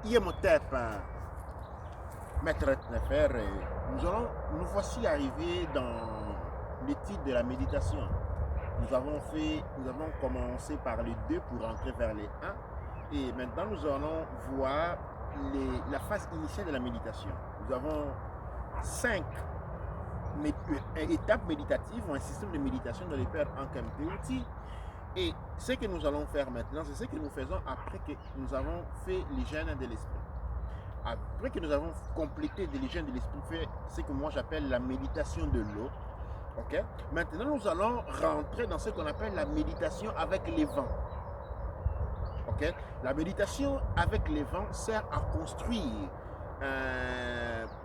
Imhotep, Maître Nefer, nous voici arrivés dans l'étude de la méditation. Nous avons commencé par les 2 pour rentrer vers les 1. Et maintenant, nous allons voir la phase initiale de la méditation. Nous avons 5 étapes méditatives ou un système de méditation dans les pères Ankh Mtouti. Et ce que nous allons faire maintenant, c'est ce que nous faisons après que nous avons fait l'hygiène de l'esprit. Après que nous avons complété de l'hygiène de l'esprit, fait ce que moi j'appelle la méditation de l'eau. Okay? Maintenant, nous allons rentrer dans ce qu'on appelle la méditation avec les vents. Okay? La méditation avec les vents sert à construire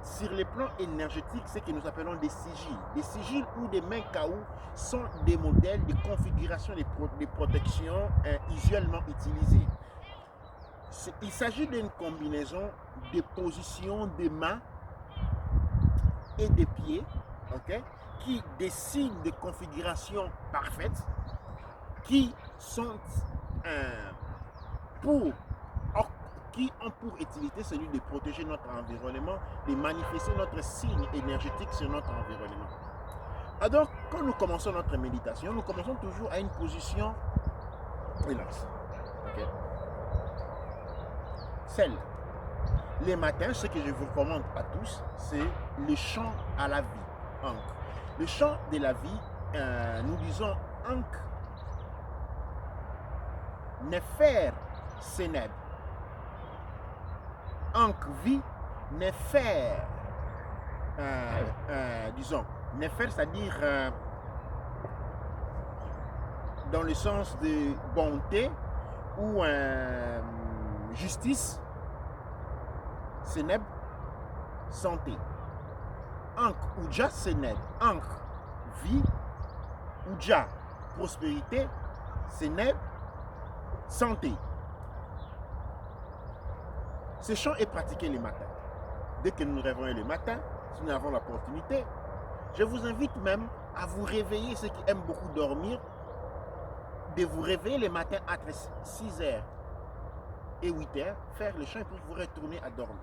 sur les plans énergétiques ce que nous appelons des sigils. Des sigils ou des mains KO sont des modèles de configuration de protection usuellement utilisés. Il s'agit d'une combinaison de positions des mains et des pieds, okay, qui dessinent des configurations parfaites qui ont pour utilité celui de protéger notre environnement, de manifester notre signe énergétique sur notre environnement. Alors, quand nous commençons notre méditation, nous commençons toujours à une position relax. Okay. Celle. Les matins, ce que je vous recommande à tous, c'est le chant à la vie. Ankh. Le chant de la vie, nous disons Ankh Nefer Seneb. Ankh vie, Nefer. Disons, Nefer, c'est-à-dire dans le sens de bonté ou justice. Seneb, santé. Ankh Uja Seneb. Ankh, vie. Uja, prospérité. Seneb, santé. Ce chant est pratiqué les matins. Dès que nous nous réveillons le matin, si nous avons l'opportunité, je vous invite même à vous réveiller, ceux qui aiment beaucoup dormir, de vous réveiller le matin entre 6h et 8h, faire le chant et puis vous retourner à dormir.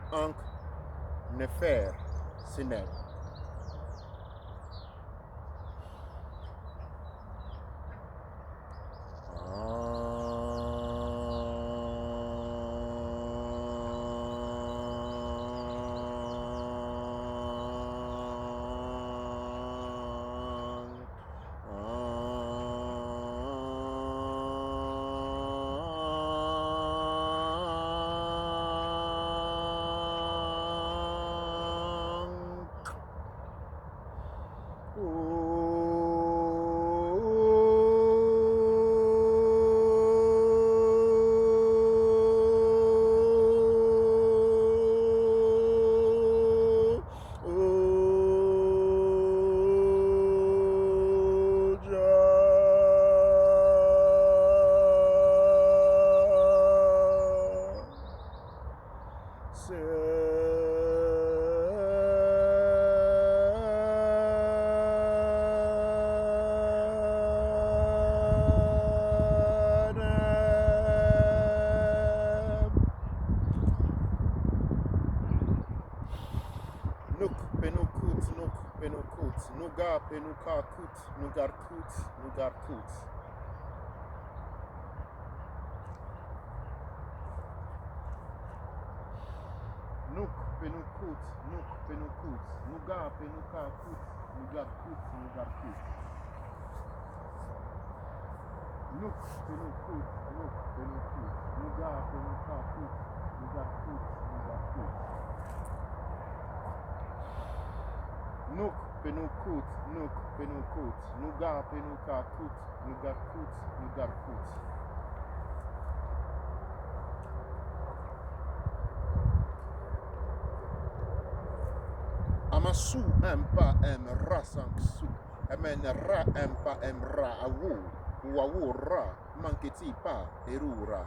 Ankh Nefer Seneb. Nuk penukut, nuk penukut, nuga penukakut, nugarkut, nugarkut. Nuk penukut, nuga penukakut, nugarkut, nugarkut. Nuk penukut, nuga penukakut, nugarkut, nugarkut. Nuk penukut, nuga penukakut, nugarkut, nugarkut. Amasu empa emra sanksu. Amen ra empa emra awu. Wawu ra manketi pa erura.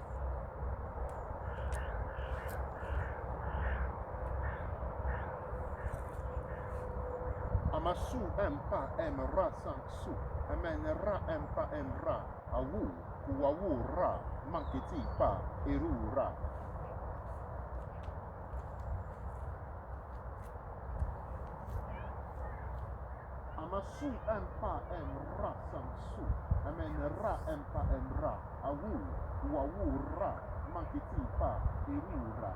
Amasu empa emra sanksu. Amen ra empa emra awu. Wawu ra manketi pa erura. Amasu empa emra samsu. Amen ra empa emra awu. Wawu ra manketi pa erura.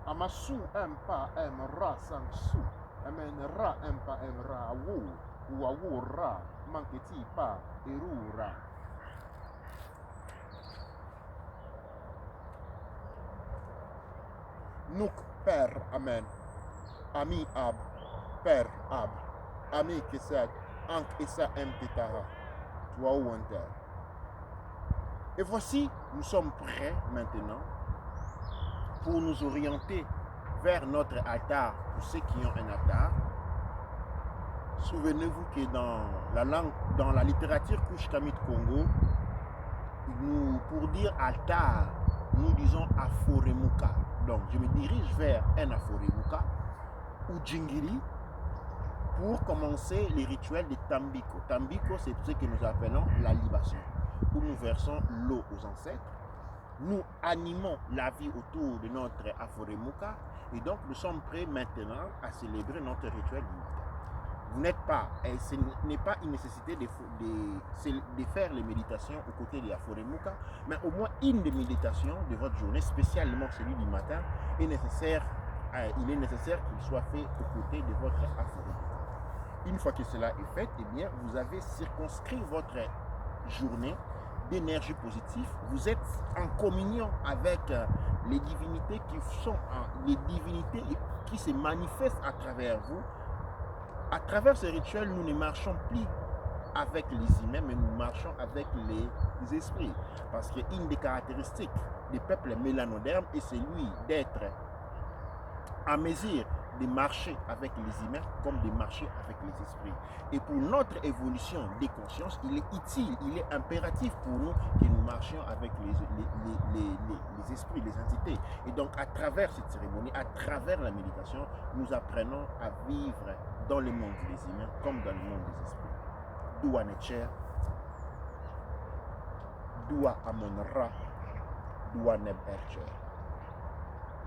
Amasu empa emra samsu. Amen ra empa emra awu. Wawu ra manketi pa erura. Nuk per amen. Ami ab. Per ab. Ami kesed. Ank esa mtetaha. Toi ou inter. Et voici, nous sommes prêts maintenant pour nous orienter vers notre altar. Pour ceux qui ont un altar, souvenez-vous que dans la littérature Kushkamit Congo, pour dire altar, nous disons Aforemuka. Donc, je me dirige vers un Aforemuka ou Djingiri pour commencer les rituels de Tambiko. Tambiko, c'est ce que nous appelons la libation, où nous versons l'eau aux ancêtres. Nous animons la vie autour de notre Aforemuka et donc nous sommes prêts maintenant à célébrer notre rituel du matin. Vous n'êtes pas, et ce n'est pas une nécessité de faire les méditations aux côtés de Aforemuka, mais au moins une des méditations de votre journée, spécialement celui du matin, il est nécessaire qu'il soit fait aux côtés de votre Aforemuka. Une fois que cela est fait, eh bien, vous avez circonscrit votre journée d'énergie positive. Vous êtes en communion avec les divinités qui se manifestent à travers vous. À travers ce rituel, nous ne marchons plus avec les humains, mais nous marchons avec les esprits. Parce qu'une des caractéristiques des peuples mélanodermes est celui d'être à mesure de marcher avec les humains comme de marcher avec les esprits. Et pour notre évolution des consciences, il est utile, il est impératif pour nous que nous marchions avec les esprits, les entités. Et donc à travers cette cérémonie, à travers la méditation, nous apprenons à vivre dans le monde des humains comme dans le monde des esprits. Dua Necher, Dua Amonra, Dua Neb Ercher.